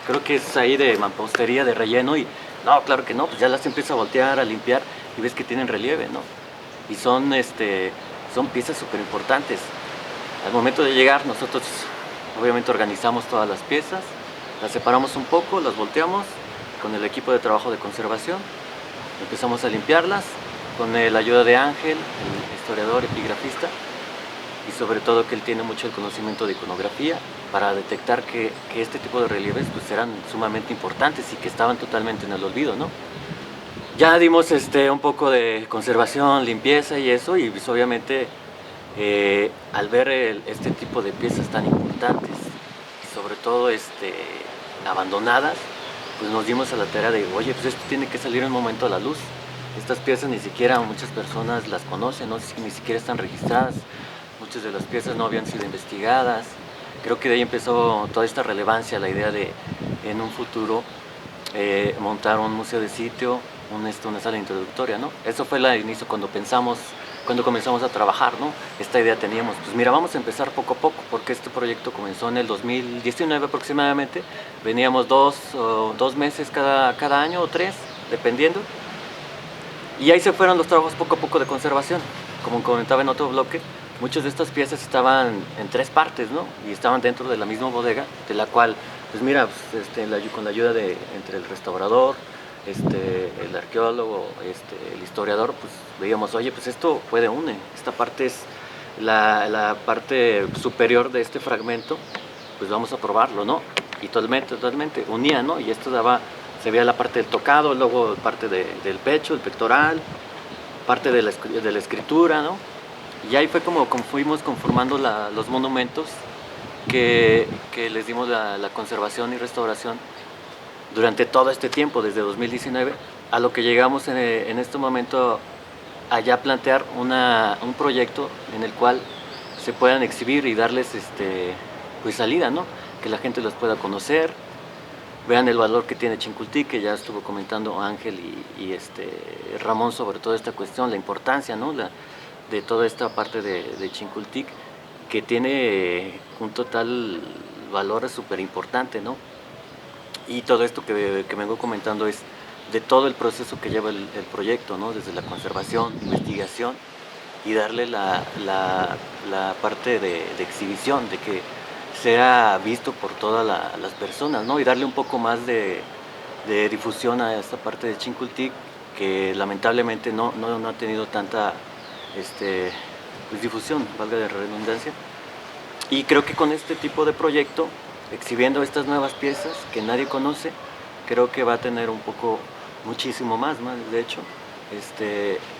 creo que es ahí de mampostería, de relleno, y no, claro que no, pues ya las empieza a voltear, a limpiar, y ves que tienen relieve, ¿no? Y son piezas súper importantes. Al momento de llegar, nosotros obviamente organizamos todas las piezas, las separamos un poco, las volteamos con el equipo de trabajo de conservación, empezamos a limpiarlas con la ayuda de Ángel, el historiador, epigrafista, y sobre todo que él tiene mucho el conocimiento de iconografía para detectar que este tipo de relieves pues eran sumamente importantes y que estaban totalmente en el olvido, ¿no? Ya dimos un poco de conservación, limpieza y eso, y pues obviamente al ver este tipo de piezas tan importantes y sobre todo abandonadas, pues nos dimos a la tarea de, oye, pues esto tiene que salir un momento a la luz. Estas piezas ni siquiera muchas personas las conocen, ¿no? Ni siquiera están registradas. Muchas de las piezas no habían sido investigadas. Creo que de ahí empezó toda esta relevancia, la idea de en un futuro montar un museo de sitio, una sala introductoria, ¿no? Eso fue el inicio cuando comenzamos a trabajar, ¿no? Esta idea teníamos, pues mira, vamos a empezar poco a poco, porque este proyecto comenzó en el 2019 aproximadamente. Veníamos dos meses cada año o 3, dependiendo. Y ahí se fueron los trabajos poco a poco de conservación. Como comentaba en otro bloque, muchas de estas piezas estaban en 3 partes, ¿no? Y estaban dentro de la misma bodega, de la cual, pues mira, pues, con la ayuda entre el restaurador, el arqueólogo, el historiador, pues veíamos, oye, pues esto fue de UNE. Esta parte es la parte superior de este fragmento, pues vamos a probarlo, ¿no? Y totalmente unía, ¿no? Y esto se veía la parte del tocado, luego parte del pecho, el pectoral, parte de la escritura, ¿no? Y ahí fue como fuimos conformando los monumentos que les dimos la conservación y restauración durante todo este tiempo, desde 2019, a lo que llegamos en este momento allá a plantear un proyecto en el cual se puedan exhibir y darles pues salida, ¿no? Que la gente los pueda conocer, vean el valor que tiene Chincultic, que ya estuvo comentando Ángel y Ramón sobre toda esta cuestión, la importancia, ¿no? De toda esta parte de Chincultic, que tiene un total valor súper importante, ¿no? Y todo esto que vengo comentando es de todo el proceso que lleva el proyecto, ¿no? Desde la conservación, investigación y darle la parte de exhibición, de que sea visto por todas las personas, ¿no? Y darle un poco más de difusión a esta parte de Chincultic, que lamentablemente no ha tenido tanta pues difusión, valga la redundancia. Y creo que con este tipo de proyecto, exhibiendo estas nuevas piezas que nadie conoce, creo que va a tener un poco, muchísimo más, de hecho,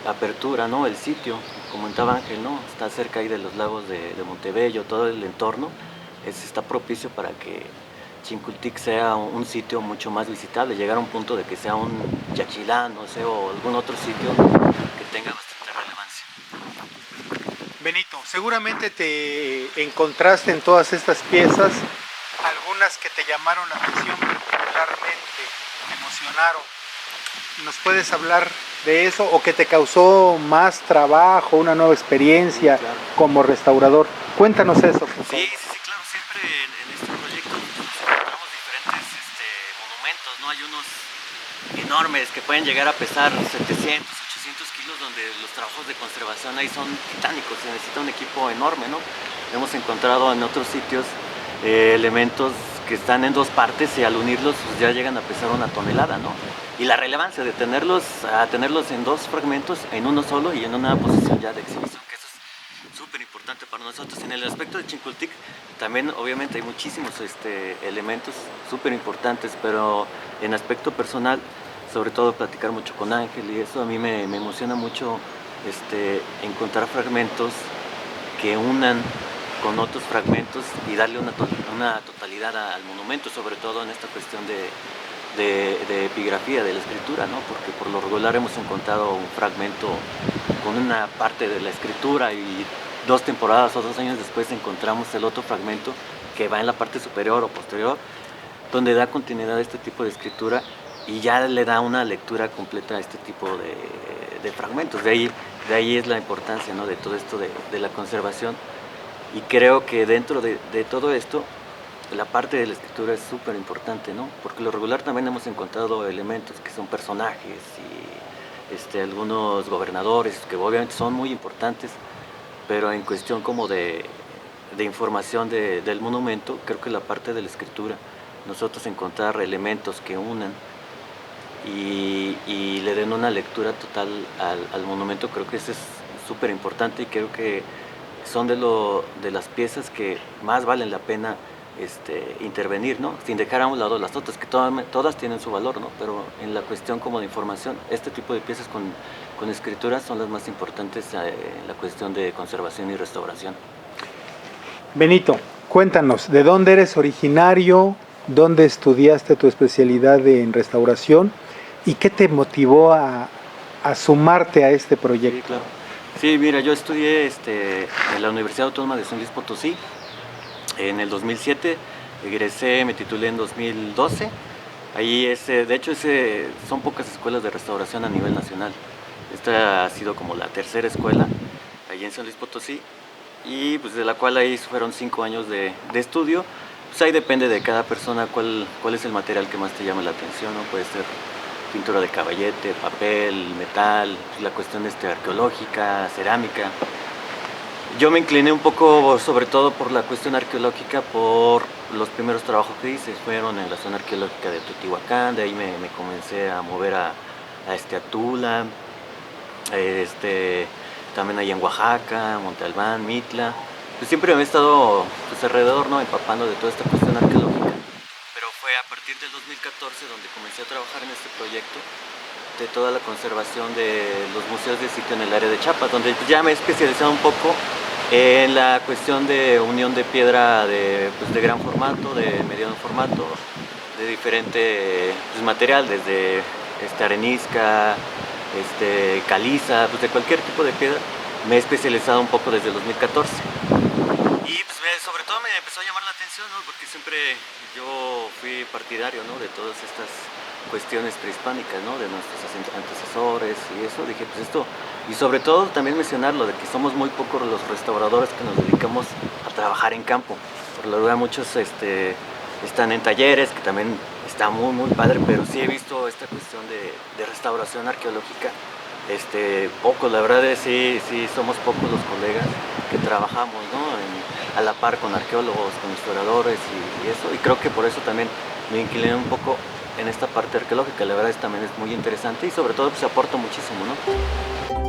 apertura, ¿no? El sitio, como comentaba Ángel, ¿no? Está cerca ahí de los lagos de Montebello, todo el entorno, está propicio para que Chincultic sea un sitio mucho más visitable, llegar a un punto de que sea un Yaxchilán, no sé, o algún otro sitio que tenga bastante relevancia. Benito, seguramente te encontraste en todas estas piezas algunas que te llamaron la atención particularmente, te emocionaron. ¿Nos puedes hablar de eso o que te causó más trabajo, una nueva experiencia como restaurador? Cuéntanos eso, por favor. Sí, claro, siempre en este proyecto nos encontramos diferentes monumentos, ¿no? Hay unos enormes que pueden llegar a pesar 700, 800 kilos, donde los trabajos de conservación ahí son titánicos, se necesita un equipo enorme, ¿no? Hemos encontrado en otros sitios elementos que están en 2 partes y al unirlos pues ya llegan a pesar 1 tonelada, ¿no? Y la relevancia de tenerlos en 2 fragmentos, en uno solo y en una posición ya de exhibición, que eso es súper importante para nosotros. En el aspecto de Chincultic también obviamente hay muchísimos elementos súper importantes, pero en aspecto personal sobre todo platicar mucho con Ángel, y eso a mí me emociona mucho, encontrar fragmentos que unan con otros fragmentos y darle una totalidad al monumento, sobre todo en esta cuestión de epigrafía, de la escritura, ¿no? Porque por lo regular hemos encontrado un fragmento con una parte de la escritura y 2 temporadas o 2 años después encontramos el otro fragmento que va en la parte superior o posterior, donde da continuidad a este tipo de escritura y ya le da una lectura completa a este tipo de fragmentos. De ahí es la importancia, ¿no?, de todo esto de la conservación, y creo que dentro de todo esto la parte de la escritura es súper importante, ¿no? Porque lo regular también hemos encontrado elementos que son personajes y algunos gobernadores que obviamente son muy importantes, pero en cuestión como de información del monumento, creo que la parte de la escritura, nosotros encontrar elementos que unan y le den una lectura total al monumento, creo que eso es súper importante, y creo que son de las piezas que más valen la pena intervenir, ¿no? Sin dejar a un lado las otras, que todas tienen su valor, ¿no? Pero en la cuestión como de información, este tipo de piezas con escritura son las más importantes en la cuestión de conservación y restauración. Benito, cuéntanos, ¿de dónde eres originario? ¿Dónde estudiaste tu especialidad en restauración? ¿Y qué te motivó a sumarte a este proyecto? Sí, claro. Sí, mira, yo estudié en la Universidad Autónoma de San Luis Potosí en el 2007, egresé, me titulé en 2012. Ahí de hecho son pocas escuelas de restauración a nivel nacional. Esta ha sido como la tercera escuela allí en San Luis Potosí, y pues de la cual ahí fueron 5 años de estudio. Pues ahí depende de cada persona cuál es el material que más te llama la atención, ¿no? Puede ser pintura de caballete, papel, metal, la cuestión arqueológica, cerámica. Yo me incliné un poこsobre todo por la cuestión arqueológica, por los primeros trabajos que hice, fueron en la zona arqueológica de Teotihuacán. De ahí me comencé a mover a Tula, también ahí en Oaxaca, Monte Albán, Mitla. Pues siempre me he estado pues alrededor, ¿no?, empapando de toda esta cuestión arqueológica. Pero fue a partir del 2014 donde comencé a trabajar en este proyecto de toda la conservación de los museos de sitio en el área de Chiapas, donde ya me he especializado un poco en la cuestión de unión de piedra de gran formato, de mediano formato, de diferente material, desde arenisca, caliza, pues de cualquier tipo de piedra. Me he especializado un poco desde el 2014. Y pues sobre todo me empezó a llamar la atención, ¿no?, porque siempre yo fui partidario, ¿no?, de todas estas cuestiones prehispánicas, ¿no?, de nuestros antecesores y eso. Dije, pues esto, y sobre todo también mencionarlo, de que somos muy pocos los restauradores que nos dedicamos a trabajar en campo. Por lo general muchos están en talleres, que también está muy muy padre, pero sí he visto esta cuestión de restauración arqueológica, pocos, la verdad es sí somos pocos los colegas que trabajamos, ¿no?, a la par con arqueólogos, con historiadores y eso, y creo que por eso también me incliné un poco en esta parte arqueológica. La verdad también es muy interesante y sobre todo pues aporta muchísimo, ¿no?